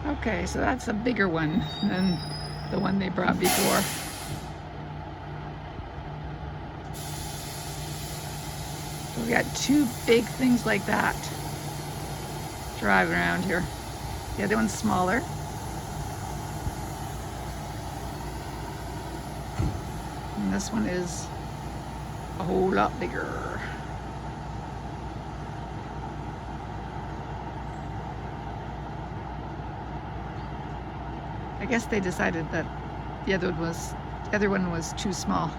Okay, so that's a bigger one than the one they brought before. So we got two big things like that driving around here. The other one's smaller. And this one is a whole lot bigger. I guess they decided that the other one was too small.